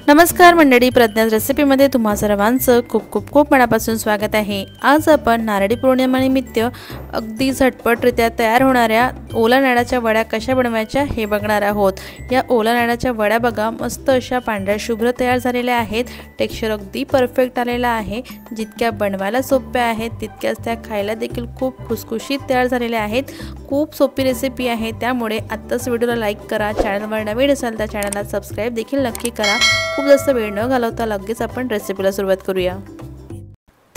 नमस्कार मंडळी, प्रज्ञाच रेसिपीमध्ये तुम्हा सर्वांचं खूप खूप खूप मनापासून स्वागत आहे। आज आपण नारळी पौर्णिमेनिमित्त अगदी झटपटरित्या तयार होणाऱ्या ओला नारळाच्या वड्या कशा बनवायच्या हे बघणार आहोत। या ओला नारळाच्या वड्या बघा, मस्त अशा पांढऱ्या शुभ्र तयार झालेल्या आहेत। टेक्स्चर अगदी परफेक्ट आलेला आहे। जितक्या बनवायला सोप्या आहेत तितक्याच त्या खायला देखील खूप खुसखुशीत तयार झालेल्या आहेत। खूप सोपी रेसिपी आहे, त्यामुळे आत्ताच व्हिडिओला लाईक करा। चॅनलवर नवीन असाल तर चॅनलला सबस्क्राइब देखील नक्की करा। खूप जास्त वेळ न घालवता लगेच आपण रेसिपीला सुरुवात करूया।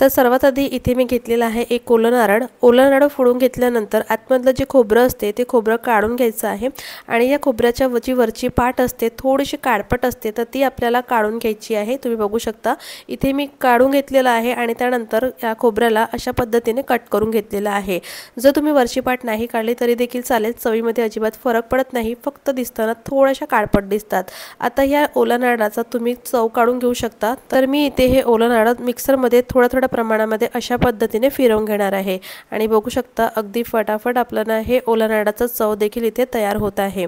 तर सर्वात आधी इथे मी घेतलेला आहे एक ओला नारळ। ओला नारळ फोडून घेतल्यानंतर आतमधलं जे खोबरं असते ते खोबरं काढून घ्यायचं आहे आणि या खोबऱ्याच्या वरची पाट असते थोडीशी काळपट असते, तर ती आपल्याला काढून घ्यायची आहे। तुम्ही बघू शकता इथे मी काढून घेतलेला आहे आणि त्यानंतर या खोबऱ्याला अशा पद्धतीने कट करून घेतलेला आहे। जर तुम्ही वरची पाट नाही काढली तरी देखील चालेल, चवीमध्ये अजिबात फरक पडत नाही, फक्त दिसताना थोड्याशा काळपट दिसतात। आता या ओला नारळाचा तुम्ही चव काढून घेऊ शकता। तर मी इथे हे ओला नारळ मिक्सरमध्ये थोडा प्रमाणामध्ये अशा पद्धतीने फिरवून घेणार आहे आणि बघू शकता अगदी फटाफट आपल्याला हे ओला नारळाचा चव देखील इथे तयार होत आहे।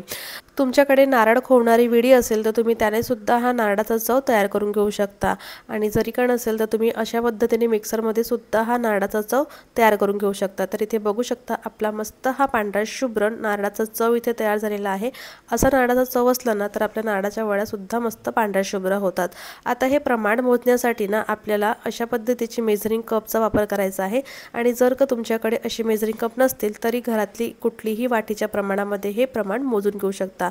तुमच्याकडे नारळ खोवणारी विडी असेल तर तुम्ही त्याने सुद्धा हा नारळाचा चव तयार करून घेऊ शकता आणि जरी का नसेल तर तुम्ही अशा पद्धतीने मिक्सरमध्ये सुद्धा हा नारळाचा चव तयार करून घेऊ शकता। तर इथे बघू शकता आपला मस्त हा पांढरा शुभ्र नारळाचा चव इथे तयार झालेला आहे। असा नारळाचा चव असला ना तर आपल्या नारळाच्या वड्या सुद्धा मस्त पांढऱ्या शुभ्र होतात। आता हे प्रमाण मोजण्यासाठी ना आपल्याला अशा पद्धतीची मेजरिंग कपचा वापर करायचा आहे आणि जर का तुमच्याकडे अशी मेजरिंग कप नसतील तरी घरातली कुठलीही वाटीच्या प्रमाणामध्ये हे प्रमाण मोजून घेऊ शकता।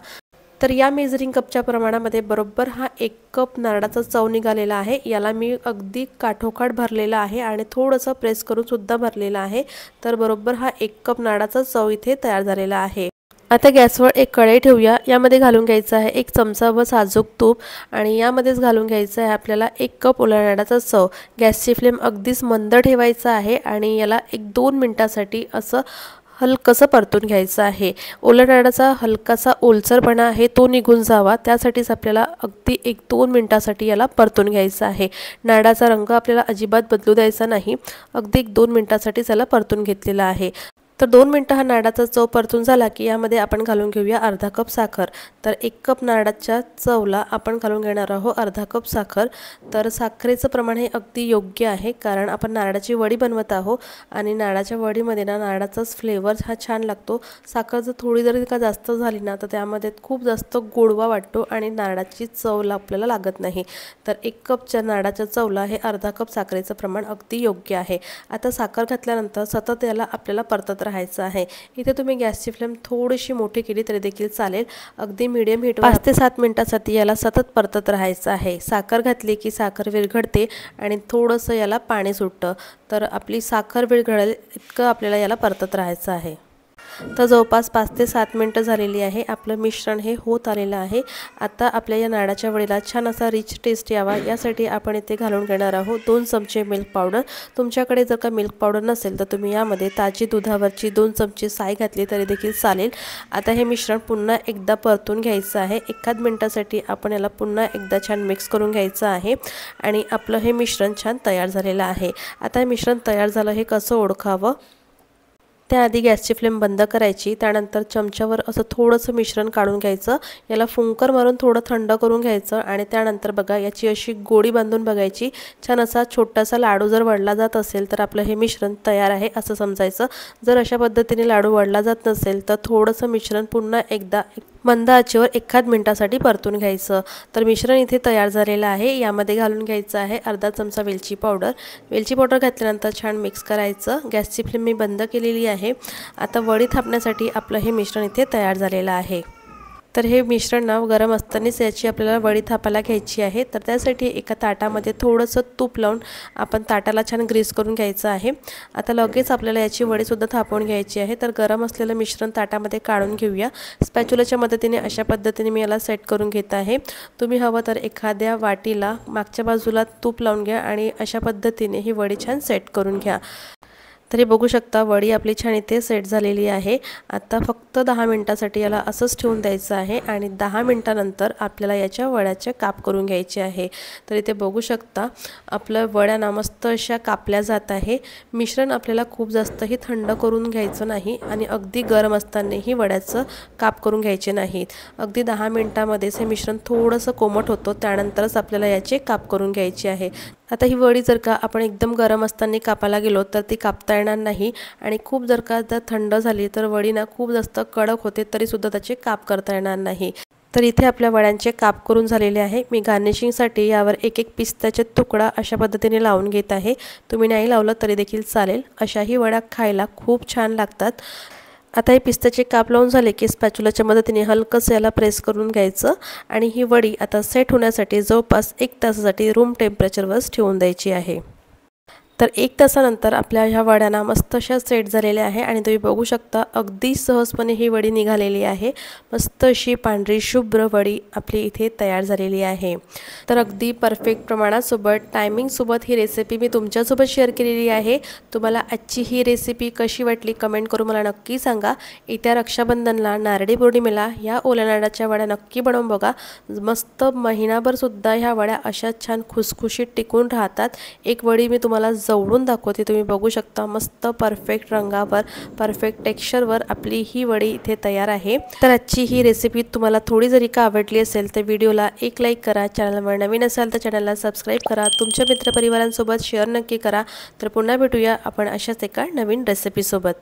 तर या मेजरिंग कपच्या प्रमाणामध्ये बरोबर हा 1 कप नारळाचा चव निघालेला आहे। याला मी अगदी काठोकाठ भरलेला आहे आणि थोडंसं प्रेस करून सुद्धा भरलेला आहे। तर बरोबर हा 1 कप नारळाचा चव इथे तयार झालेला आहे। आता गॅसवर एक कढई ठेवूया। यामध्ये घालून घ्यायचं आहे 1 चमचा व साजूक तूप आणि यामध्येच घालून घ्यायचं आहे आपल्याला 1 कप ओला नारळाचा चव। गॅसची फ्लेम अगदीच मंद ठेवायचा आहे आणि याला 1-2 मिनिटांसाठी असं हलकसं परतून घ्यायचं आहे। ओला नारळाचा हलकासा ओलसरपणा आहे तो निघून जावा, त्यासाठीच आपल्याला अगदी 1-2 मिनिटांसाठी याला परतून घ्यायचं आहे। नारळाचा रंग आपल्याला अजिबात बदलू द्यायचा नाही, अगदी 1-2 मिनिटांसाठी त्याला परतून घेतलेला आहे। तर 2 मिनिटं हा नारळाचा चव परतून झाला की यामध्ये आपण घालून घेऊया अर्धा कप साखर। तर 1 कप नारळाच्या चवला आपण घालून घेणार आहोत अर्धा कप साखर। तर साखरेचं प्रमाण हे अगदी योग्य आहे, कारण आपण नारळाची वडी बनवत आहोत आणि नारळाच्या वडीमध्ये ना नारळाचाच फ्लेवर हा छान लागतो। साखर जर थोडी जरी का जास्त झाली ना तर त्यामध्ये खूप जास्त गोडवा वाटतो आणि नारळाची चव आपल्याला लागत नाही। तर 1 कपच्या नारळाच्या चवला हे अर्धा कप साखरेचं प्रमाण अगदी योग्य आहे। आता साखर घातल्यानंतर सतत याला आपल्याला परतत राहायचं आहे। इथे तुम्ही गॅसची फ्लेम थोडीशी मोठी केली तरी देखील चालेल, अगदी मीडियम हीटवर 5 ते 7 मिनिटांसाठी याला सतत परतत राहायचं आहे। साखर घातली की साखर विरघळते आणि थोडंसं याला पाणी सुटतं, तर आपली साखर विरघळेल इतकं आपल्याला याला परतत राहायचं आहे। तर जवळपास 5 ते 7 मिनिटं झालेली आहे। आपलं मिश्रण हे होत आलेलं आहे। आता आपल्या या नारळाच्या वडीला छान असा रिच टेस्ट यावा यासाठी आपण इथे घालून घेणार आहोत 2 चमचे मिल्क पावडर। तुमच्याकडे जर का मिल्क पावडर नसेल तर तुम्ही यामध्ये ताजी दुधावरची 2 चमचे साय घातली तरी देखील चालेल। आता हे मिश्रण पुन्हा एकदा परतून घ्यायचं आहे। 1 मिनिटासाठी आपण याला पुन्हा एकदा छान मिक्स करून घ्यायचं आहे आणि आपलं हे मिश्रण छान तयार झालेलं आहे। आता हे मिश्रण तयार झालं हे कसं ओळखावं, त्याआधी गॅसची फ्लेम बंद करायची, त्यानंतर चमच्यावर असं थोडंसं मिश्रण काढून घ्यायचं, याला फुंकर मारून थोडं थंड करून घ्यायचं आणि त्यानंतर बघा याची अशी गोळी बांधून बघायची। छान असा छोटासा लाडू जर वळला जात असेल तर आपलं हे मिश्रण तयार आहे असं समजायचं। जर अशा पद्धतीने लाडू वळला जात नसेल तर थोडंसं मिश्रण पुन्हा एकदा मंद आचेवर 1 मिनिटासाठी परतून घ्यायचं। तर मिश्रण इथे तयार झालेलं आहे। यामध्ये घालून घ्यायचं आहे अर्धा चमचा वेलची पावडर। वेलची पावडर घातल्यानंतर छान मिक्स करायचं। गॅसची फ्लेम मी बंद केलेली आहे। आता वडी थापण्यासाठी आपलं हे मिश्रण इथे तयार झालेलं आहे। तर हे मिश्रण ना गरम असतानाच याची आपल्याला वडी थापायला घ्यायची आहे। तर त्यासाठी एका ताटामध्ये थोडंसं तूप लावून आपण ताटाला छान ग्रीस करून घ्यायचं आहे। आता लगेच आपल्याला याची वडीसुद्धा थापवून घ्यायची आहे। तर गरम असलेलं मिश्रण ताटामध्ये काढून घेऊया। स्पॅच्युलाच्या मदतीने अशा पद्धतीने मी याला सेट करून घेत आहे। तुम्ही हवं तर एखाद्या वाटीला मागच्या बाजूला तूप लावून घ्या आणि अशा पद्धतीने ही वडी छान सेट करून घ्या। तरी बघू शकता वडी आपली छान इथे सेट झालेली आहे। आता फक्त 10 मिनिटासाठी याला असंच ठेवून द्यायचं आहे आणि 10 मिनिटानंतर आपल्याला याच्या वड्याचे काप करून घ्यायचे आहे। तर इथे बघू शकता आपल्या वड्या ना मस्त अशा कापल्या जात आहे। मिश्रण आपल्याला खूप जास्तही थंड करून घ्यायचं नाही आणि अगदी गरम असतानाही वड्याचं काप करून घ्यायचे नाहीत। अगदी 10 मिनिटांमध्येच हे मिश्रण थोडंसं कोमट होतं, त्यानंतरच आपल्याला याचे काप करून घ्यायचे आहे। आता ही वडी जर का आपण एकदम गरम असताना कापायला गेलो तर ती कापता येणार नाही आणि खूप जर का थंड झाली तर वडी ना खूप जास्त कडक होते, तरी सुद्धा त्याचे काप करता येणार नाही। तर इथे आपल्या वड्यांचे काप करून झालेले आहे। मी गार्निशिंगसाठी यावर एक पिस्त्याचे तुकडा अशा पद्धतीने लावून घेत आहे। तुम्ही नाही लावलं तरी देखील चालेल, अशाही वड्या खायला खूप छान लागतात। आता हे पिस्त्याचे काप लावून झाले की स्पॅच्युलाच्या मदतीने हलकंसं याला प्रेस करून घ्यायचं आणि ही वडी आता सेट होण्यासाठी जवळपास 1 तासासाठी रूम टेम्परेचरवर ठेवून द्यायची आहे। तर 1 तासानंतर आपल्या ह्या वड्यांना मस्त अशा सेट झालेल्या आहे आणि तुम्ही बघू शकता अगदी सहजपणे ही वडी निघालेली आहे। मस्त अशी पांढरी शुभ्र वडी आपली इथे तयार झालेली आहे। तर अगदी परफेक्ट प्रमाणासोबत टायमिंगसोबत ही रेसिपी मी तुमच्यासोबत शेअर केलेली आहे। तुम्हाला आजची ही रेसिपी कशी वाटली कमेंट करून मला नक्की सांगा। येत्या रक्षाबंधनला, नारळी पौर्णिमेला ह्या ओल्या नारळाच्या वड्या नक्की बनवून बघा। मस्त महिनाभर सुद्धा ह्या वड्या अशा छान खुसखुशीत टिकून राहतात। एक वडी मी तुम्हाला जवळून दाखवते, तुम्ही बघू शकता मस्त परफेक्ट रंगावर, परफेक्ट टेक्स्चरवर आपली ही वडी इथे तयार आहे। तर आजची ही रेसिपी तुम्हाला थोडी जरी का आवडली असेल तर व्हिडिओला एक लाईक करा, चॅनलवर नवीन असाल तर चॅनलला सबस्क्राईब करा, तुमच्या मित्रपरिवारांसोबत शेअर नक्की करा। तर पुन्हा भेटूया आपण अशाच एका नवीन रेसिपीसोबत।